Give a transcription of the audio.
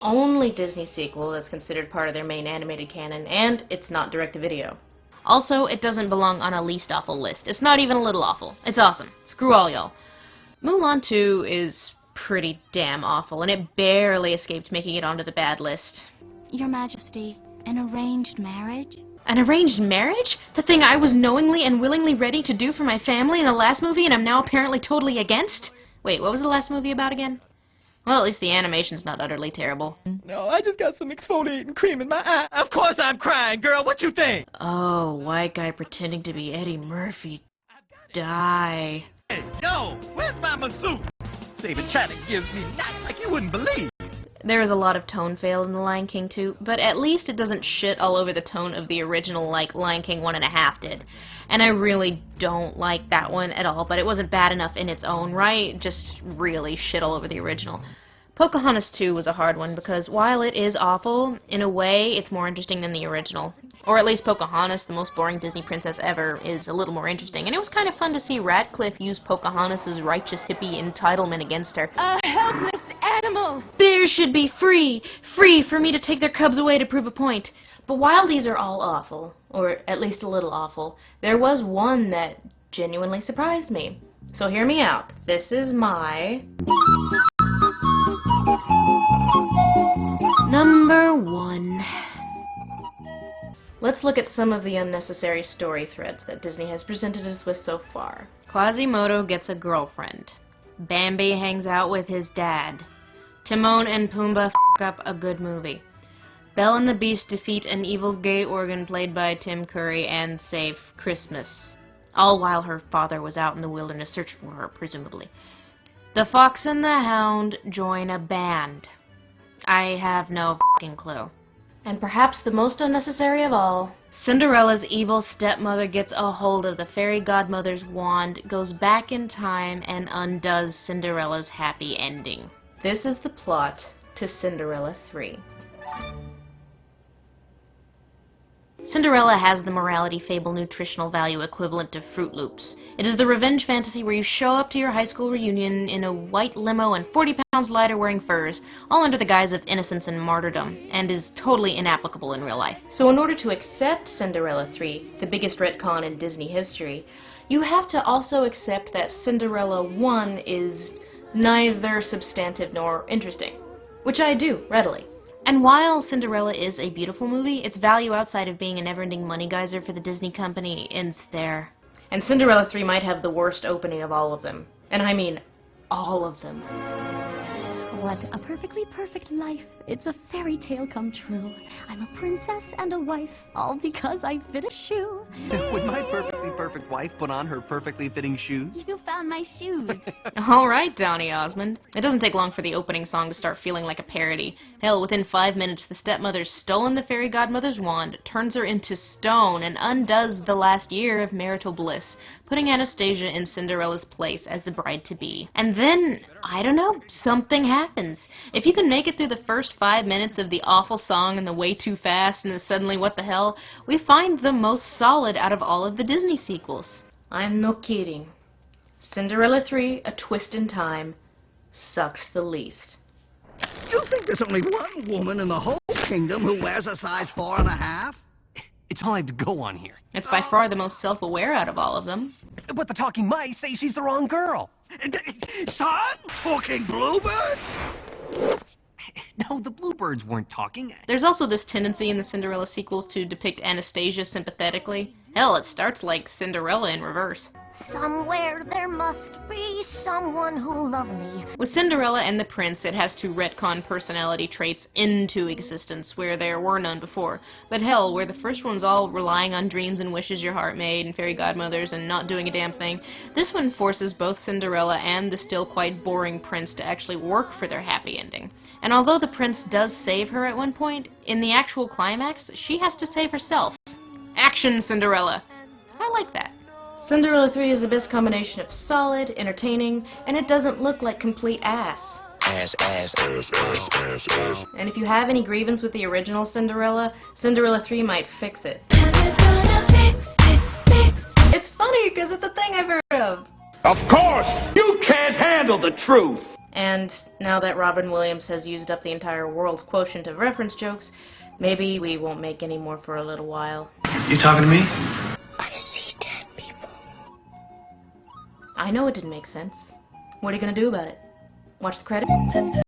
only Disney sequel that's considered part of their main animated canon, and it's not direct-to-video. Also, it doesn't belong on a least awful list. It's not even a little awful. It's awesome. Screw all y'all. Mulan 2 is pretty damn awful, and it barely escaped making it onto the bad list. Your Majesty, an arranged marriage? An arranged marriage? The thing I was knowingly and willingly ready to do for my family in the last movie and I'm now apparently totally against? Wait, what was the last movie about again? Well, at least the animation's not utterly terrible. No, I just got some exfoliating cream in my eye. Of course I'm crying, girl. What you think? Oh, white guy pretending to be Eddie Murphy. Die. Hey, yo, where's my masseuse? David Chaddock gives me nuts like you wouldn't believe. There is a lot of tone fail in The Lion King too, but at least it doesn't shit all over the tone of the original like Lion King 1.5 did. And I really don't like that one at all, but it wasn't bad enough in its own right, just really shit all over the original. Pocahontas 2 was a hard one because while it is awful, in a way it's more interesting than the original. Or at least Pocahontas, the most boring Disney princess ever, is a little more interesting. And it was kind of fun to see Ratcliffe use Pocahontas' righteous hippie entitlement against her. A helpless animal! Bears should be free! Free for me to take their cubs away to prove a point. But while these are all awful, or at least a little awful, there was one that genuinely surprised me. So hear me out. This is my... Number 1. Let's look at some of the unnecessary story threads that Disney has presented us with so far. Quasimodo gets a girlfriend. Bambi hangs out with his dad. Timon and Pumbaa f*** up a good movie. Belle and the Beast defeat an evil gay organ played by Tim Curry and save Christmas. All while her father was out in the wilderness searching for her, presumably. The Fox and the Hound join a band. I have no f***ing clue. And perhaps the most unnecessary of all, Cinderella's evil stepmother gets a hold of the fairy godmother's wand, goes back in time, and undoes Cinderella's happy ending. This is the plot to Cinderella 3. Cinderella has the morality fable nutritional value equivalent to Fruit Loops. It is the revenge fantasy where you show up to your high school reunion in a white limo and 40 pounds lighter wearing furs, all under the guise of innocence and martyrdom, and is totally inapplicable in real life. So in order to accept Cinderella 3, the biggest retcon in Disney history, you have to also accept that Cinderella 1 is neither substantive nor interesting. Which I do, readily. And while Cinderella is a beautiful movie, its value outside of being a never-ending money geyser for the Disney company ends there. And Cinderella 3 might have the worst opening of all of them. And I mean all of them. What a perfectly perfect life. It's a fairy tale come true. I'm a princess and a wife, all because I fit a shoe. Would my perfectly perfect wife put on her perfectly fitting shoes? You found my shoes. Alright, Donny Osmond. It doesn't take long for the opening song to start feeling like a parody. Hell, within 5 minutes, the stepmother's stolen the fairy godmother's wand, turns her into stone, and undoes the last year of marital bliss, putting Anastasia in Cinderella's place as the bride-to-be. And then, I don't know, something happens. If you can make it through the first 5 minutes of the awful song and the way too fast and the suddenly what the hell, we find the most solid out of all of the Disney sequels. I'm no kidding. Cinderella 3, A Twist in Time, sucks the least. You think there's only one woman in the whole kingdom who wears a size 4.5? It's all I have to go on here. It's by far the most self-aware out of all of them. But the talking mice say she's the wrong girl. Son? Fucking bluebirds? No, the bluebirds weren't talking. There's also this tendency in the Cinderella sequels to depict Anastasia sympathetically. Hell, it starts like Cinderella in reverse. Somewhere there must be someone who'll love me. With Cinderella and the Prince, it has to retcon personality traits into existence where there were none before. But hell, where the first one's all relying on dreams and wishes your heart made and fairy godmothers and not doing a damn thing, this one forces both Cinderella and the still quite boring Prince to actually work for their happy ending. And although the Prince does save her at one point, in the actual climax, she has to save herself. Action, Cinderella! I like that. Cinderella 3 is the best combination of solid, entertaining, and it doesn't look like complete ass. Ass, ass, ass, ass, ass, ass. And if you have any grievance with the original Cinderella, Cinderella 3 might fix it. It's funny because it's a thing I've heard of. Of course! You can't handle the truth! And now that Robin Williams has used up the entire world's quotient of reference jokes, maybe we won't make any more for a little while. You talking to me? I see dead people. I know it didn't make sense. What are you gonna do about it? Watch the credits?